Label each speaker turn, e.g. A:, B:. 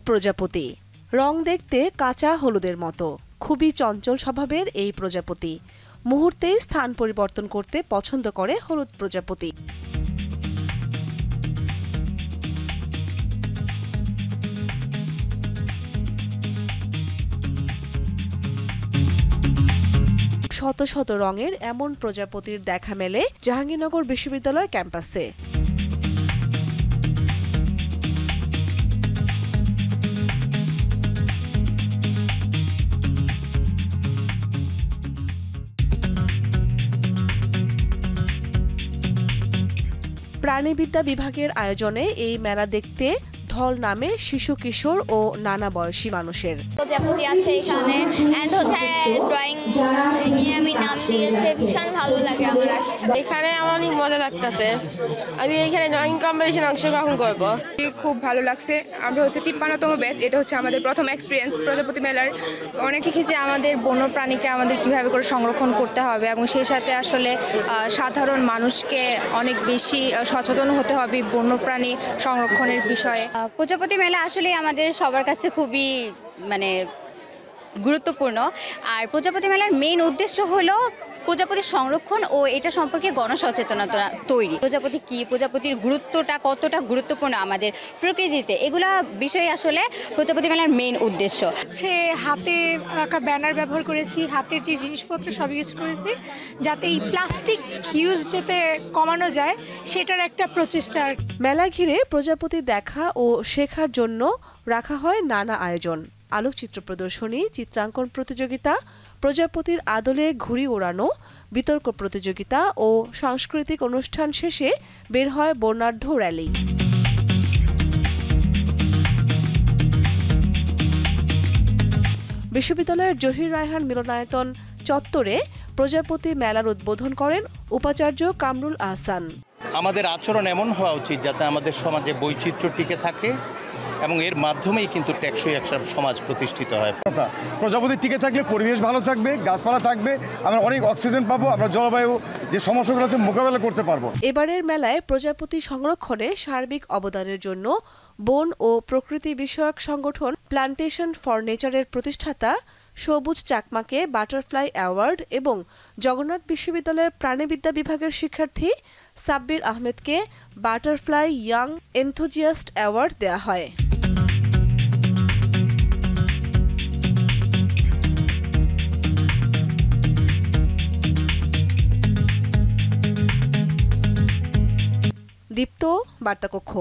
A: প্রজাপতি রং দেখতে কাঁচা হলুদের মতো, খুবই চঞ্চল স্বভাবের এই প্রজাপতি মুহূর্তেই স্থান পরিবর্তন করতে পছন্দ করে হলুদ প্রজাপতি। শত শত রঙের এমন প্রজাপতির দেখা মেলে জাহাঙ্গীরনগর বিশ্ববিদ্যালয় ক্যাম্পাসে। প্রাণীবিদ্যা বিভাগের আয়োজনে এই মেলা দেখতে ঢল নামে শিশু কিশোর ও নানা বয়সী মানুষের।
B: প্রজাপতি আছে এখানে, এন্ড হচ্ছে ড্রয়িং আমি নাম দিয়েছে, ভীষণ ভালো লাগে আমার।
C: এখানে আমার অনেক মজা লাগতেছে, আমি এখানে ড্রয়িং কম্পিটিশনে অংশগ্রহণ করব।
D: খুব ভালো লাগছে। আমরা হচ্ছে 53তম ব্যাচ, এটা হচ্ছে আমাদের প্রথম এক্সপিরিয়েন্স প্রজাপতি মেলার। অনেক
E: শিখেছি আমাদের বন্যপ্রাণীকে আমাদের কিভাবে করে সংরক্ষণ করতে হবে এবং সেই সাথে আসলে সাধারণ মানুষকে অনেক বেশি সচেতন হতে হবে বন্যপ্রাণী সংরক্ষণের বিষয়ে।
F: প্রজাপতি মেলা আসলে আমাদের সবার কাছে খুবই গুরুত্বপূর্ণ। আর প্রজাপতি মেলার মেইন উদ্দেশ্য হলো প্রজাপতি সংরক্ষণ ও এটা সম্পর্কে গণসচেতনতা তৈরি। প্রজাপতি কি, প্রজাপতির গুরুত্বটা কতটা গুরুত্বপূর্ণ আমাদের প্রকৃতিতে, এগুলা বিষয়ে আসলে প্রজাপতি মেলার মেইন উদ্দেশ্য।
G: হাতে আঁকা ব্যানার ব্যবহার করেছি, হাতের যে জিনিসপত্র সব ইউজ করেছি, যাতে এই প্লাস্টিক ইউজ যাতে কমানো যায় সেটার একটা প্রচেষ্টা।
A: মেলা ঘিরে প্রজাপতি দেখা ও শেখার জন্য রাখা হয় নানা আয়োজন। আলোকচিত্র প্রদর্শনী, চিত্রাঙ্কন প্রতিযোগিতা, প্রজাপতির আদলে ঘুড়ি ওড়ানো, বিতর্ক প্রতিযোগিতা ও সাংস্কৃতিক অনুষ্ঠান শেষে বের হয় বর্ণাঢ্য র্যালি। বিশ্ববিদ্যালয়ের জহির রায়হান মিলনায়তন চত্বরে প্রজাপতি মেলার উদ্বোধন করেন উপাচার্য কামরুল আহসান।
H: আমাদের আচরণ এমন হওয়া উচিত যাতে আমাদের সমাজে বৈচিত্র্য টিকে থাকে এবং এর মাধ্যমেই কিন্তু টেকসই একটা সমাজ প্রতিষ্ঠিত হয়।
I: প্রজাপতি টিকে থাকলে পরিবেশ ভালো থাকবে, গাছপালা থাকবে, আমরা অনেক অক্সিজেন পাবো, আমরা জলবায়ু যে সমস্যাগুলো আছে মোকাবেলা করতে পারবো।
A: এবারের মেলায় প্রজাপতি সংরক্ষণে সার্বিক অবদানের জন্য বন ও প্রকৃতি বিষয়ক সংগঠন প্ল্যান্টেশন ফর নেচারের প্রতিষ্ঠাতা সবুজ চাকমাকে বাটারফ্লাই অ্যাওয়ার্ড এবং জগন্নাথ বিশ্ববিদ্যালয়ের প্রাণীবিদ্যা বিভাগের শিক্ষার্থী সাব্বির আহমেদকে বাটারফ্লাই ইয়াং এনথুজিয়াস্ট অ্যাওয়ার্ড দেয়া হয়। দীপ্ত বার্তাকক্ষ।